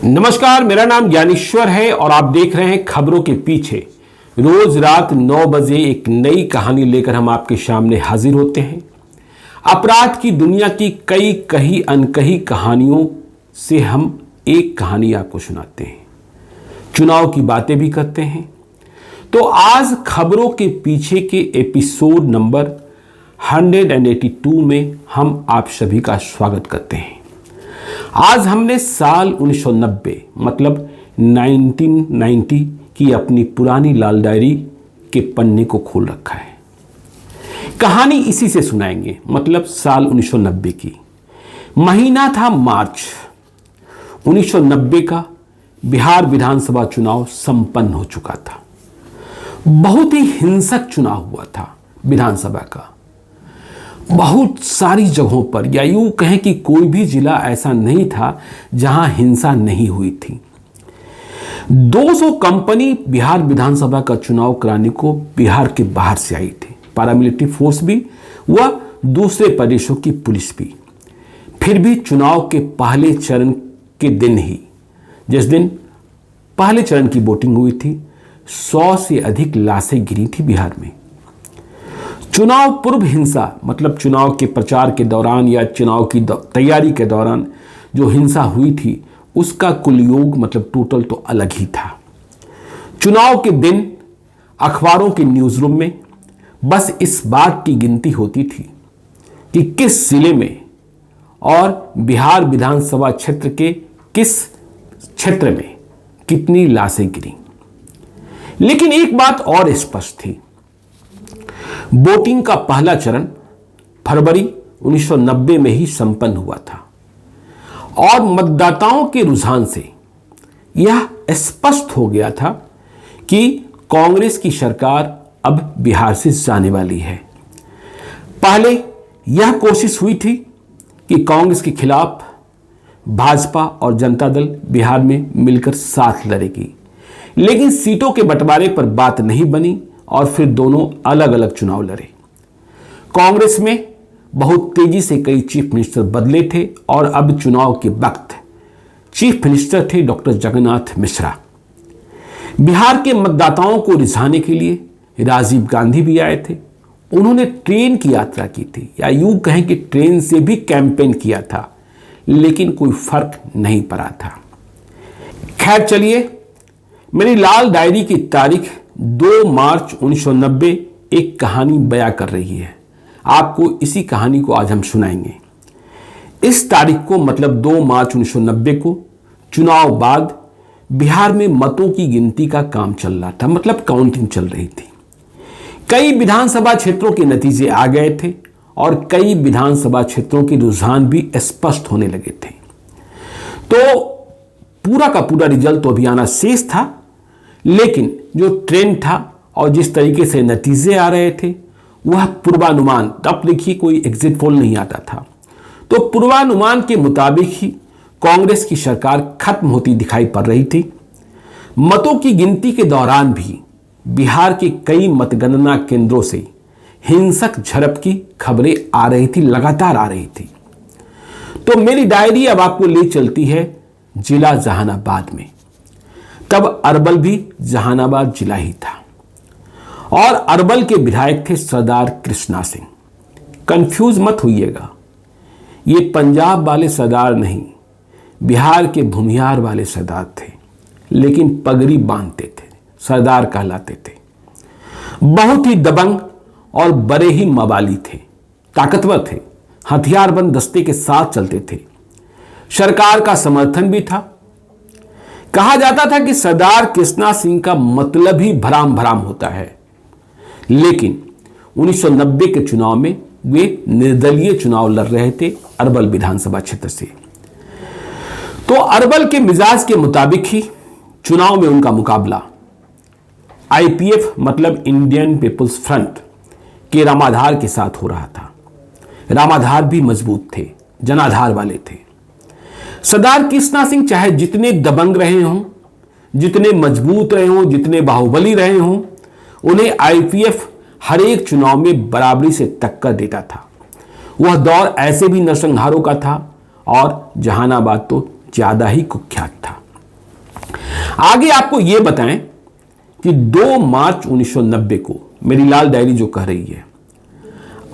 नमस्कार, मेरा नाम ज्ञानेश्वर है और आप देख रहे हैं खबरों के पीछे। रोज रात 9 बजे एक नई कहानी लेकर हम आपके सामने हाजिर होते हैं। अपराध की दुनिया की कई कही अनकही कहानियों से हम एक कहानी आपको सुनाते हैं, चुनाव की बातें भी करते हैं। तो आज खबरों के पीछे के एपिसोड नंबर 182 में हम आप सभी का स्वागत करते हैं। आज हमने साल 1990 मतलब 1990 की अपनी पुरानी लाल डायरी के पन्ने को खोल रखा है। कहानी इसी से सुनाएंगे, मतलब साल 1990 की। महीना था मार्च 1990 का। बिहार विधानसभा चुनाव संपन्न हो चुका था। बहुत ही हिंसक चुनाव हुआ था विधानसभा का। बहुत सारी जगहों पर, या यूं कहें कि कोई भी जिला ऐसा नहीं था जहां हिंसा नहीं हुई थी। 200 कंपनी बिहार विधानसभा का चुनाव कराने को बिहार के बाहर से आई थी। पैरामिलिट्री फोर्स भी व दूसरे प्रदेशों की पुलिस भी। फिर भी चुनाव के पहले चरण के दिन ही, जिस दिन पहले चरण की वोटिंग हुई थी, 100 से अधिक लाशें गिरी थी बिहार में। चुनाव पूर्व हिंसा, मतलब चुनाव के प्रचार के दौरान या चुनाव की तैयारी के दौरान जो हिंसा हुई थी, उसका कुल योग मतलब टोटल तो अलग ही था। चुनाव के दिन अखबारों के न्यूज़ रूम में बस इस बात की गिनती होती थी कि किस जिले में और बिहार विधानसभा क्षेत्र के किस क्षेत्र में कितनी लाशें गिरी। लेकिन एक बात और स्पष्ट थी, वोटिंग का पहला चरण फरवरी 1990 में ही संपन्न हुआ था और मतदाताओं के रुझान से यह स्पष्ट हो गया था कि कांग्रेस की सरकार अब बिहार से जाने वाली है। पहले यह कोशिश हुई थी कि कांग्रेस के खिलाफ भाजपा और जनता दल बिहार में मिलकर साथ लड़ेगी, लेकिन सीटों के बंटवारे पर बात नहीं बनी और फिर दोनों अलग अलग चुनाव लड़े। कांग्रेस में बहुत तेजी से कई चीफ मिनिस्टर बदले थे और अब चुनाव के वक्त चीफ मिनिस्टर थे डॉक्टर जगन्नाथ मिश्रा। बिहार के मतदाताओं को रिझाने के लिए राजीव गांधी भी आए थे। उन्होंने ट्रेन की यात्रा की थी, या यूं कहें कि ट्रेन से भी कैंपेन किया था, लेकिन कोई फर्क नहीं पड़ा था। खैर चलिए, मेरी लाल डायरी की तारीख 2 मार्च 1990 एक कहानी बयां कर रही है। आपको इसी कहानी को आज हम सुनाएंगे। इस तारीख को मतलब 2 मार्च 1990 को चुनाव बाद बिहार में मतों की गिनती का काम चल रहा था, मतलब काउंटिंग चल रही थी। कई विधानसभा क्षेत्रों के नतीजे आ गए थे और कई विधानसभा क्षेत्रों के रुझान भी स्पष्ट होने लगे थे। तो पूरा का पूरा रिजल्ट तो अभी आना शेष था, लेकिन जो ट्रेंड था और जिस तरीके से नतीजे आ रहे थे वह पूर्वानुमान, तब देखिए कोई एग्जिट पोल नहीं आता था, तो पूर्वानुमान के मुताबिक ही कांग्रेस की सरकार खत्म होती दिखाई पड़ रही थी। मतों की गिनती के दौरान भी बिहार के कई मतगणना केंद्रों से हिंसक झड़प की खबरें आ रही थी, लगातार आ रही थी। तो मेरी डायरी अब आपको ले चलती है जिला जहानाबाद में। तब अरवल भी जहानाबाद जिला ही था और अरवल के विधायक थे सरदार कृष्णा सिंह। कंफ्यूज मत होइएगा, ये पंजाब वाले सरदार नहीं, बिहार के भूमिहार वाले सरदार थे, लेकिन पगड़ी बांधते थे, सरदार कहलाते थे। बहुत ही दबंग और बड़े ही मवाली थे, ताकतवर थे, हथियारबंद दस्ते के साथ चलते थे। सरकार का समर्थन भी था। कहा जाता था कि सरदार कृष्णा सिंह का मतलब ही भराम भराम होता है, लेकिन 1990 के चुनाव में वे निर्दलीय चुनाव लड़ रहे थे अरवल विधानसभा क्षेत्र से। तो अरवल के मिजाज के मुताबिक ही चुनाव में उनका मुकाबला आईपीएफ मतलब इंडियन पीपुल्स फ्रंट के रामाधार के साथ हो रहा था। रामाधार भी मजबूत थे, जनाधार वाले थे। सरदार कृष्णा सिंह चाहे जितने दबंग रहे हों, जितने मजबूत रहे हों, जितने बाहुबली रहे हों, उन्हें आईपीएफ हर एक चुनाव में बराबरी से टक्कर देता था। वह दौर ऐसे भी नरसंहारों का था और जहानाबाद तो ज्यादा ही कुख्यात था। आगे आपको यह बताएं कि 2 मार्च 1990 को मेरी लाल डायरी जो कह रही है,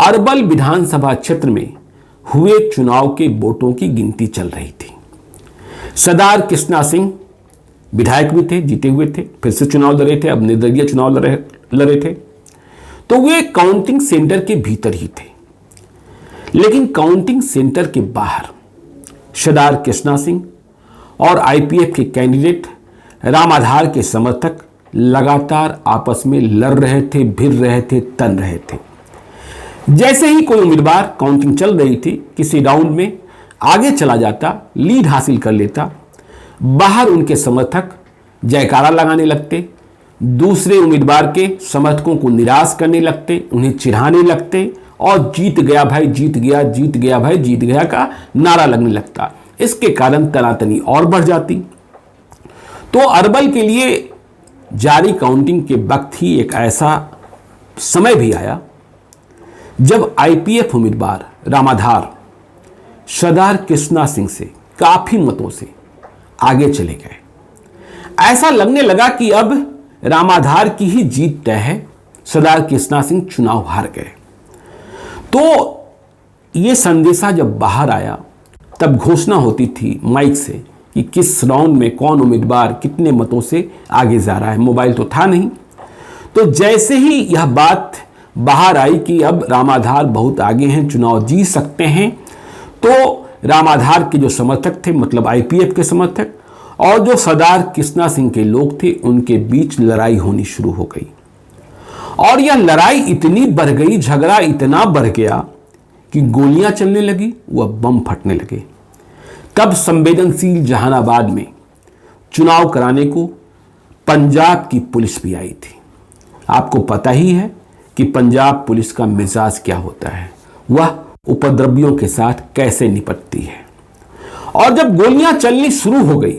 अरवल विधानसभा क्षेत्र में हुए चुनाव के वोटों की गिनती चल रही थी। सरदार कृष्णा सिंह विधायक भी थे, जीते हुए थे, फिर से चुनाव लड़े थे, अब निर्दलीय चुनाव लड़े थे, तो वे काउंटिंग सेंटर के भीतर ही थे। लेकिन काउंटिंग सेंटर के बाहर सरदार कृष्णा सिंह और आईपीएफ के कैंडिडेट राम आधार के समर्थक लगातार आपस में लड़ रहे थे, भिड़ रहे थे, तन रहे थे। जैसे ही कोई उम्मीदवार, काउंटिंग चल रही थी, किसी राउंड में आगे चला जाता, लीड हासिल कर लेता, बाहर उनके समर्थक जयकारा लगाने लगते, दूसरे उम्मीदवार के समर्थकों को निराश करने लगते, उन्हें चिढ़ाने लगते और जीत गया भाई, जीत गया, जीत गया भाई, जीत गया का नारा लगने लगता। इसके कारण तनातनी और बढ़ जाती। तो अरवल के लिए जारी काउंटिंग के वक्त ही एक ऐसा समय भी आया जब आईपीएफ उम्मीदवार राम आधार सरदार कृष्णा सिंह से काफी मतों से आगे चले गए। ऐसा लगने लगा कि अब राम आधार की ही जीत तय है, सरदार कृष्णा सिंह चुनाव हार गए। तो यह संदेशा जब बाहर आया तब घोषणा होती थी माइक से कि किस राउंड में कौन उम्मीदवार कितने मतों से आगे जा रहा है। मोबाइल तो था नहीं। तो जैसे ही यह बात बाहर आई कि अब राम आधार बहुत आगे हैं, चुनाव जीत सकते हैं, तो राम आधार के जो समर्थक थे, मतलब आईपीएफ के समर्थक, और जो सरदार कृष्णा सिंह के लोग थे, उनके बीच लड़ाई होनी शुरू हो गई। और यह लड़ाई इतनी बढ़ गई, झगड़ा इतना बढ़ गया कि गोलियां चलने लगी, वह बम फटने लगे। तब संवेदनशील जहानाबाद में चुनाव कराने को पंजाब की पुलिस भी आई थी। आपको पता ही है कि पंजाब पुलिस का मिजाज क्या होता है, वह उपद्रवियों के साथ कैसे निपटती है। और जब गोलियां चलनी शुरू हो गई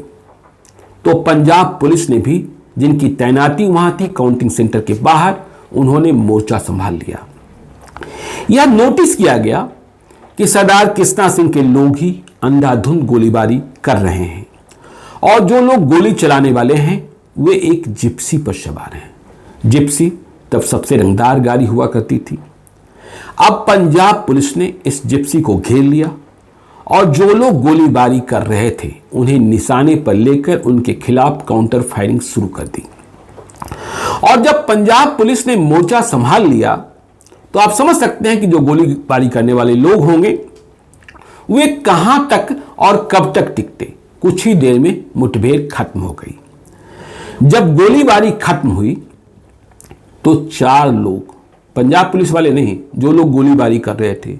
तो पंजाब पुलिस ने भी, जिनकी तैनाती वहां थी काउंटिंग सेंटर के बाहर, उन्होंने मोर्चा संभाल लिया। यह नोटिस किया गया कि सरदार कृष्णा सिंह के लोग ही अंधाधुंध गोलीबारी कर रहे हैं और जो लोग गोली चलाने वाले हैं वे एक जिप्सी पर सवार हैं। जिप्सी तब सबसे रंगदार गाड़ी हुआ करती थी। अब पंजाब पुलिस ने इस जिप्सी को घेर लिया और जो लोग गोलीबारी कर रहे थे उन्हें निशाने पर लेकर उनके खिलाफ काउंटर फायरिंग शुरू कर दी। और जब पंजाब पुलिस ने मोर्चा संभाल लिया तो आप समझ सकते हैं कि जो गोलीबारी करने वाले लोग होंगे वे कहां तक और कब तक टिकते। कुछ ही देर में मुठभेड़ खत्म हो गई। जब गोलीबारी खत्म हुई तो 4 लोग, पंजाब पुलिस वाले नहीं, जो लोग गोलीबारी कर रहे थे,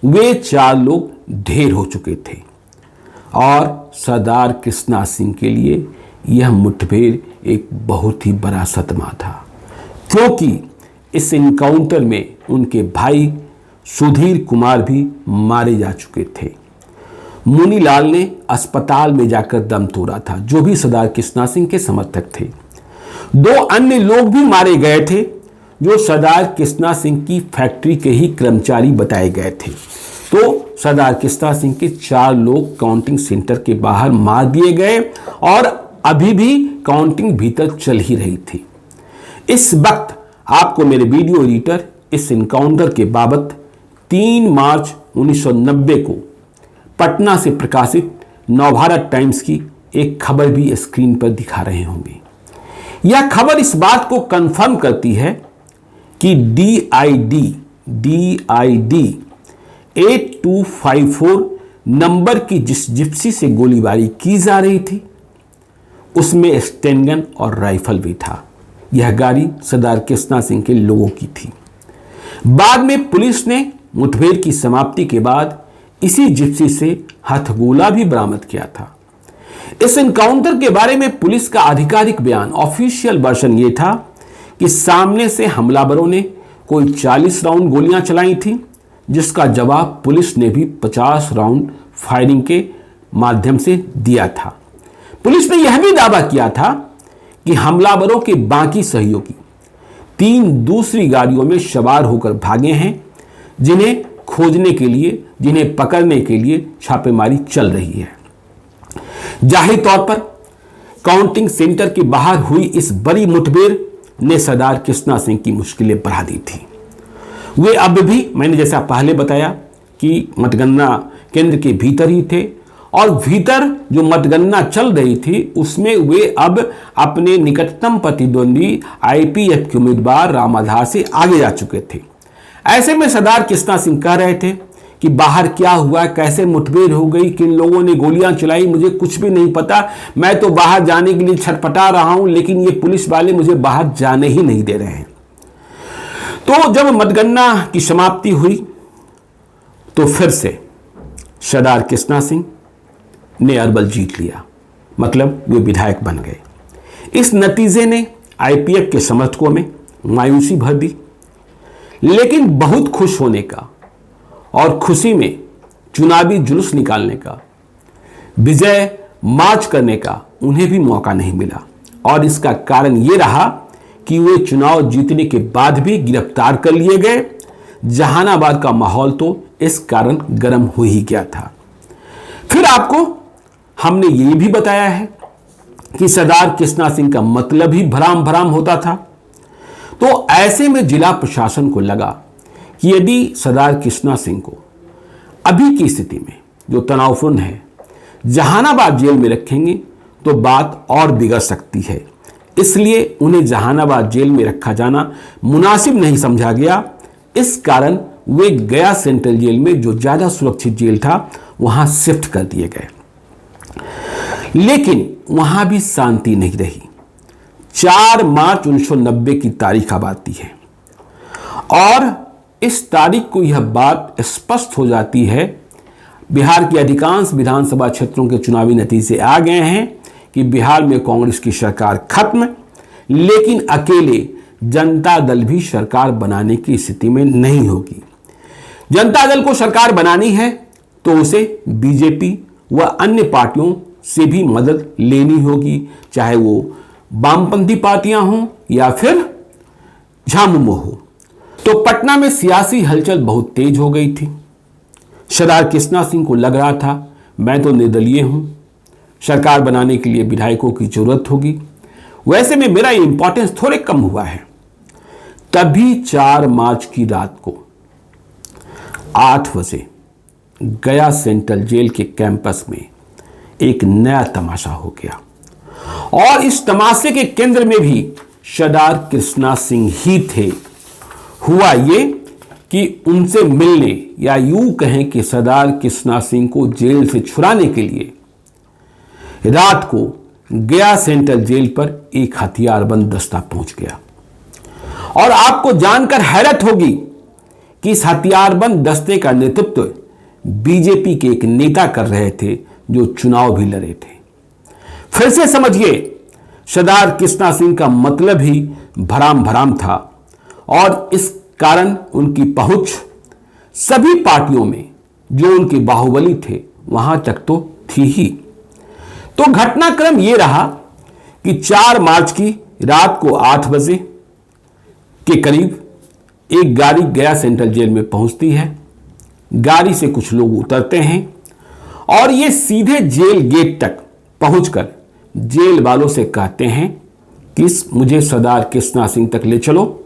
वे 4 लोग ढेर हो चुके थे। और सरदार कृष्णा सिंह के लिए यह मुठभेड़ एक बहुत ही बड़ा सदमा था, क्योंकि इस इनकाउंटर में उनके भाई सुधीर कुमार भी मारे जा चुके थे। मुनीलाल ने अस्पताल में जाकर दम तोड़ा था, जो भी सरदार कृष्णा सिंह के समर्थक थे। 2 अन्य लोग भी मारे गए थे जो सरदार कृष्णा सिंह की फैक्ट्री के ही कर्मचारी बताए गए थे। तो सरदार कृष्णा सिंह के 4 लोग काउंटिंग सेंटर के बाहर मार दिए गए और अभी भी काउंटिंग भीतर चल ही रही थी। इस वक्त आपको मेरे वीडियो एडिटर इस इनकाउंटर के बाबत 3 मार्च 1990 को पटना से प्रकाशित नवभारत टाइम्स की एक खबर भी स्क्रीन पर दिखा रहे होंगे। यह खबर इस बात को कंफर्म करती है कि DID 8254 नंबर की जिस जिप्सी से गोलीबारी की जा रही थी उसमें स्टेनगन और राइफल भी था। यह गाड़ी सरदार कृष्णा सिंह के लोगों की थी। बाद में पुलिस ने मुठभेड़ की समाप्ति के बाद इसी जिप्सी से हथगोला भी बरामद किया था। इस एनकाउंटर के बारे में पुलिस का आधिकारिक बयान, ऑफिशियल वर्जन ये था कि सामने से हमलावरों ने कोई 40 राउंड गोलियां चलाई थी, जिसका जवाब पुलिस ने भी 50 राउंड फायरिंग के माध्यम से दिया था। पुलिस ने यह भी दावा किया था कि हमलावरों के बाकी सहयोगी 3 दूसरी गाड़ियों में सवार होकर भागे हैं, जिन्हें खोजने के लिए, जिन्हें पकड़ने के लिए छापेमारी चल रही है। जाहिर तौर पर काउंटिंग सेंटर के बाहर हुई इस बड़ी मुठभेड़ ने सरदार कृष्णा सिंह की मुश्किलें बढ़ा दी थी। वे अब भी, मैंने जैसा पहले बताया कि मतगणना केंद्र के भीतर ही थे और भीतर जो मतगणना चल रही थी उसमें वे अब अपने निकटतम प्रतिद्वंदी आईपीएफ के उम्मीदवार राम आधार से आगे जा चुके थे। ऐसे में सरदार कृष्णा सिंह कह रहे थे कि बाहर क्या हुआ, कैसे मुठभेड़ हो गई, किन लोगों ने गोलियां चलाई, मुझे कुछ भी नहीं पता। मैं तो बाहर जाने के लिए छटपटा रहा हूं, लेकिन ये पुलिस वाले मुझे बाहर जाने ही नहीं दे रहे हैं। तो जब मतगणना की समाप्ति हुई तो फिर से सरदार कृष्णा सिंह ने अरबल जीत लिया, मतलब वे विधायक बन गए। इस नतीजे ने आईपीएफ के समर्थकों में मायूसी भर दी, लेकिन बहुत खुश होने का और खुशी में चुनावी जुलूस निकालने का, विजय मार्च करने का उन्हें भी मौका नहीं मिला। और इसका कारण यह रहा कि वे चुनाव जीतने के बाद भी गिरफ्तार कर लिए गए। जहानाबाद का माहौल तो इस कारण गर्म हो ही गया था। फिर आपको हमने ये भी बताया है कि सरदार कृष्णा सिंह का मतलब ही भराम भराम होता था। तो ऐसे में जिला प्रशासन को लगा कि यदि सरदार कृष्णा सिंह को अभी की स्थिति में जो तनावपूर्ण है जहानाबाद जेल में रखेंगे तो बात और बिगड़ सकती है, इसलिए उन्हें जहानाबाद जेल में रखा जाना मुनासिब नहीं समझा गया। इस कारण वे गया सेंट्रल जेल में, जो ज्यादा सुरक्षित जेल था, वहां शिफ्ट कर दिए गए। लेकिन वहां भी शांति नहीं रही। 4 मार्च 1990 की तारीख अब आती है और इस तारीख को यह बात स्पष्ट हो जाती है, बिहार के अधिकांश विधानसभा क्षेत्रों के चुनावी नतीजे आ गए हैं कि बिहार में कांग्रेस की सरकार खत्म, लेकिन अकेले जनता दल भी सरकार बनाने की स्थिति में नहीं होगी। जनता दल को सरकार बनानी है तो उसे बीजेपी व अन्य पार्टियों से भी मदद लेनी होगी, चाहे वो वामपंथी पार्टियां हों या फिर झामुमो हो। तो पटना में सियासी हलचल बहुत तेज हो गई थी। सरदार कृष्णा सिंह को लग रहा था मैं तो निर्दलीय हूं, सरकार बनाने के लिए विधायकों की जरूरत होगी, वैसे में मेरा इंपॉर्टेंस थोड़े कम हुआ है। तभी 4 मार्च की रात को 8 बजे गया सेंट्रल जेल के कैंपस में एक नया तमाशा हो गया और इस तमाशे के केंद्र में भी सरदार कृष्णा सिंह ही थे। हुआ ये कि उनसे मिलने या यूं कहें कि सरदार कृष्णा सिंह को जेल से छुड़ाने के लिए रात को गया सेंट्रल जेल पर एक हथियारबंद दस्ता पहुंच गया। और आपको जानकर हैरत होगी कि इस हथियारबंद दस्ते का नेतृत्व बीजेपी के एक नेता कर रहे थे जो चुनाव भी लड़े थे। फिर से समझिए, सरदार कृष्णा सिंह का मतलब ही भराम भराम था और इस कारण उनकी पहुंच सभी पार्टियों में जो उनके बाहुबली थे वहां तक तो थी ही। तो घटनाक्रम यह रहा कि 4 मार्च की रात को 8 बजे के करीब एक गाड़ी गया सेंट्रल जेल में पहुंचती है। गाड़ी से कुछ लोग उतरते हैं और ये सीधे जेल गेट तक पहुंचकर जेल वालों से कहते हैं कि मुझे सरदार कृष्णा सिंह तक ले चलो,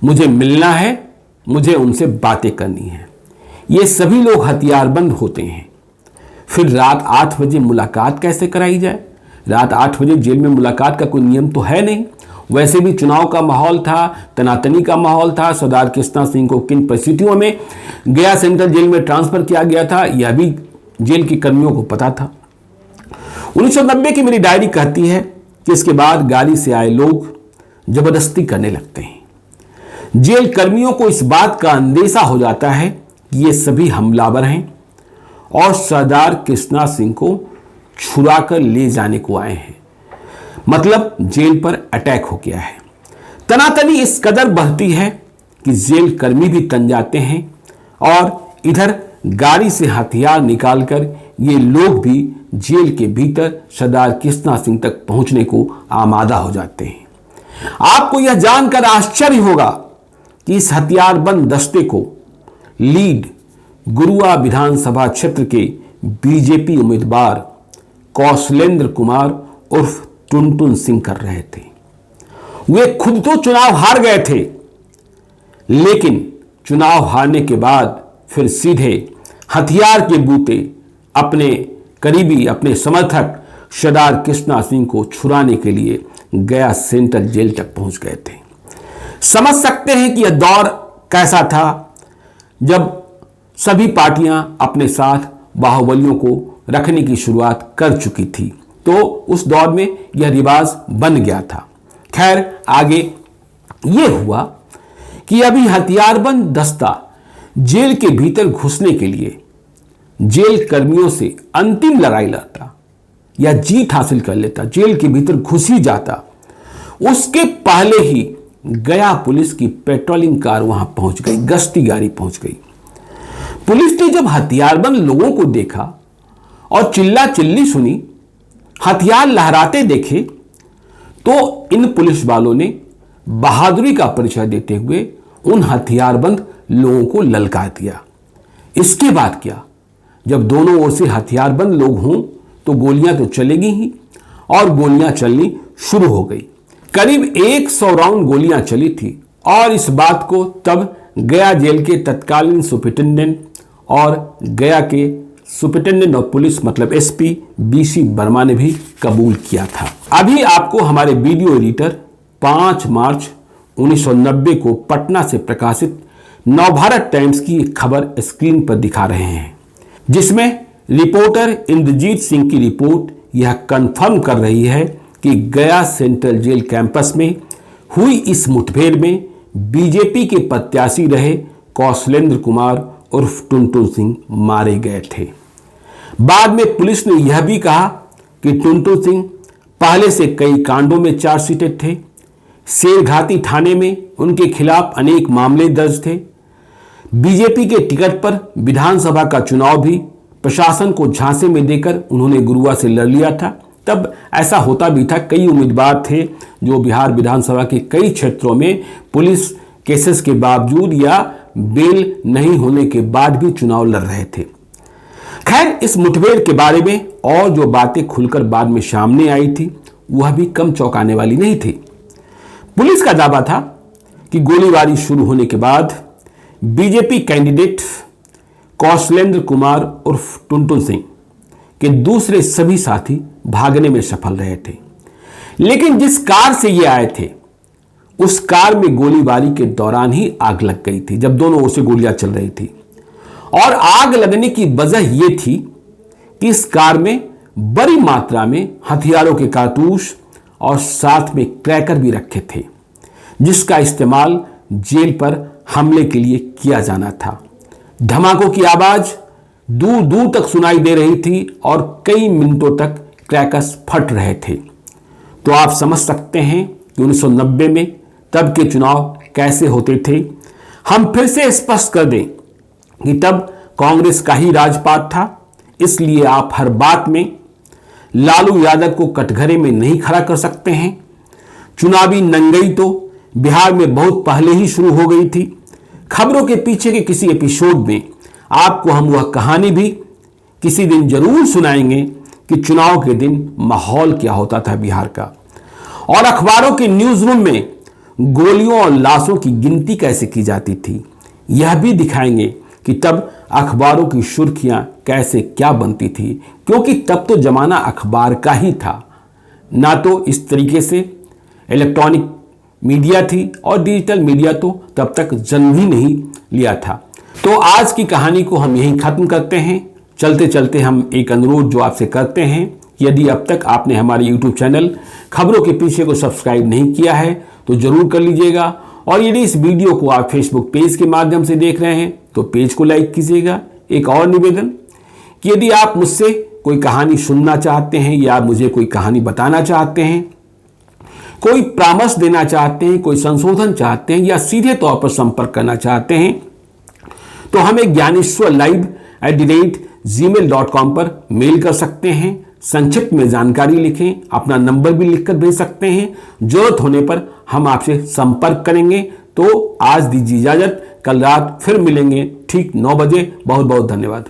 मुझे मिलना है, मुझे उनसे बातें करनी है। ये सभी लोग हथियारबंद होते हैं। फिर रात 8 बजे मुलाकात कैसे कराई जाए? रात 8 बजे जेल में मुलाकात का कोई नियम तो है नहीं। वैसे भी चुनाव का माहौल था, तनातनी का माहौल था। सरदार कृष्णा सिंह को किन परिस्थितियों में गया सेंट्रल जेल में ट्रांसफर किया गया था यह भी जेल के कर्मियों को पता था। 1990 की मेरी डायरी कहती है कि इसके बाद गाड़ी से आए लोग जबरदस्ती करने लगते हैं। जेल कर्मियों को इस बात का अंदेशा हो जाता है कि ये सभी हमलावर हैं और सरदार कृष्णा सिंह को छुड़ाकर ले जाने को आए हैं, मतलब जेल पर अटैक हो गया है। तनातनी इस कदर बढ़ती है कि जेल कर्मी भी तन जाते हैं और इधर गाड़ी से हथियार निकालकर ये लोग भी जेल के भीतर सरदार कृष्णा सिंह तक पहुंचने को आमादा हो जाते हैं। आपको यह जानकर आश्चर्य होगा कि इस हथियारबंद दस्ते को लीड गुरुआ विधानसभा क्षेत्र के बीजेपी उम्मीदवार कौशलेंद्र कुमार उर्फ टुनटुन सिंह कर रहे थे। वे खुद तो चुनाव हार गए थे, लेकिन चुनाव हारने के बाद फिर सीधे हथियार के बूते अपने करीबी, अपने समर्थक सरदार कृष्णा सिंह को छुड़ाने के लिए गया सेंट्रल जेल तक पहुंच गए थे। समझ सकते हैं कि यह दौर कैसा था जब सभी पार्टियां अपने साथ बाहुबलियों को रखने की शुरुआत कर चुकी थी, तो उस दौर में यह रिवाज बन गया था। खैर, आगे यह हुआ कि अभी हथियारबंद दस्ता जेल के भीतर घुसने के लिए जेल कर्मियों से अंतिम लड़ाई लड़ता या जीत हासिल कर लेता, जेल के भीतर घुस ही जाता, उसके पहले ही गया पुलिस की पेट्रोलिंग कार वहां पहुंच गई, गश्ती गाड़ी पहुंच गई। पुलिस ने जब हथियारबंद लोगों को देखा और चिल्ला चिल्ली सुनी, हथियार लहराते देखे, तो इन पुलिस वालों ने बहादुरी का परिचय देते हुए उन हथियारबंद लोगों को ललकार दिया। इसके बाद क्या, जब दोनों ओर से हथियारबंद लोग हों तो गोलियां तो चलेगी ही, और गोलियां चलनी शुरू हो गई। करीब 100 राउंड गोलियां चली थी, और इस बात को तब गया जेल के तत्कालीन सुपरिटेंडेंट और गया के सुपरिटेंडेंट ऑफ पुलिस मतलब एसपी बीसी वर्मा ने भी कबूल किया था। अभी आपको हमारे वीडियो एडिटर 5 मार्च 1990 को पटना से प्रकाशित नवभारत टाइम्स की एक खबर स्क्रीन पर दिखा रहे हैं, जिसमें रिपोर्टर इंद्रजीत सिंह की रिपोर्ट यह कंफर्म कर रही है कि गया सेंट्रल जेल कैंपस में हुई इस मुठभेड़ में बीजेपी के प्रत्याशी रहे कौशलेंद्र कुमार उर्फ टुनटुन सिंह मारे गए थे। बाद में पुलिस ने यह भी कहा कि टुनटुन सिंह पहले से कई कांडों में चार्जशीटेड थे। शेरघाटी थाने में उनके खिलाफ अनेक मामले दर्ज थे। बीजेपी के टिकट पर विधानसभा का चुनाव भी प्रशासन को झांसे में देकर उन्होंने गुरुआ से लड़ लिया था। तब ऐसा होता भी था, कई उम्मीदवार थे जो बिहार विधानसभा के कई क्षेत्रों में पुलिस केसेस के बावजूद या बेल नहीं होने के बाद भी चुनाव लड़ रहे थे। खैर, इस मुठभेड़ के बारे में और जो बातें खुलकर बाद में सामने आई थी वह भी कम चौंकाने वाली नहीं थी। पुलिस का दावा था कि गोलीबारी शुरू होने के बाद बीजेपी कैंडिडेट कौशलेंद्र कुमार उर्फ टुनटुन सिंह के दूसरे सभी साथी भागने में सफल रहे थे, लेकिन जिस कार से ये आए थे उस कार में गोलीबारी के दौरान ही आग लग गई थी, जब दोनों ओर से गोलियां चल रही थी। और आग लगने की वजह यह थी कि इस कार में बड़ी मात्रा में हथियारों के कारतूस और साथ में क्रैकर भी रखे थे, जिसका इस्तेमाल जेल पर हमले के लिए किया जाना था। धमाकों की आवाज दूर दूर तक सुनाई दे रही थी और कई मिनटों तक क्रैकर्स फट रहे थे। तो आप समझ सकते हैं कि 1990 में तब के चुनाव कैसे होते थे। हम फिर से स्पष्ट कर दें कि तब कांग्रेस का ही राजपाट था, इसलिए आप हर बात में लालू यादव को कटघरे में नहीं खड़ा कर सकते हैं। चुनावी नंगई तो बिहार में बहुत पहले ही शुरू हो गई थी। खबरों के पीछे के किसी एपिसोड में आपको हम वह कहानी भी किसी दिन जरूर सुनाएंगे कि चुनाव के दिन माहौल क्या होता था बिहार का, और अखबारों के न्यूज रूम में गोलियों और लाशों की गिनती कैसे की जाती थी। यह भी दिखाएंगे कि तब अखबारों की सुर्खियां कैसे क्या बनती थी, क्योंकि तब तो जमाना अखबार का ही था, ना तो इस तरीके से इलेक्ट्रॉनिक मीडिया थी, और डिजिटल मीडिया तो तब तक जन्म ही नहीं लिया था। तो आज की कहानी को हम यहीं खत्म करते हैं। चलते चलते हम एक अनुरोध जो आपसे करते हैं, यदि अब तक आपने हमारे YouTube चैनल खबरों के पीछे को सब्सक्राइब नहीं किया है तो जरूर कर लीजिएगा, और यदि इस वीडियो को आप फेसबुक पेज के माध्यम से देख रहे हैं तो पेज को लाइक कीजिएगा। एक और निवेदन कि यदि आप मुझसे कोई कहानी सुनना चाहते हैं या मुझे कोई कहानी बताना चाहते हैं, कोई परामर्श देना चाहते हैं, कोई संशोधन चाहते हैं या सीधे तौर पर संपर्क करना चाहते हैं, तो हमें gyaneswarlive@gmail.com पर मेल कर सकते हैं। संक्षिप्त में जानकारी लिखें, अपना नंबर भी लिखकर भेज सकते हैं। जरूरत होने पर हम आपसे संपर्क करेंगे। तो आज दीजिए इजाजत, कल रात फिर मिलेंगे ठीक 9 बजे। बहुत बहुत धन्यवाद।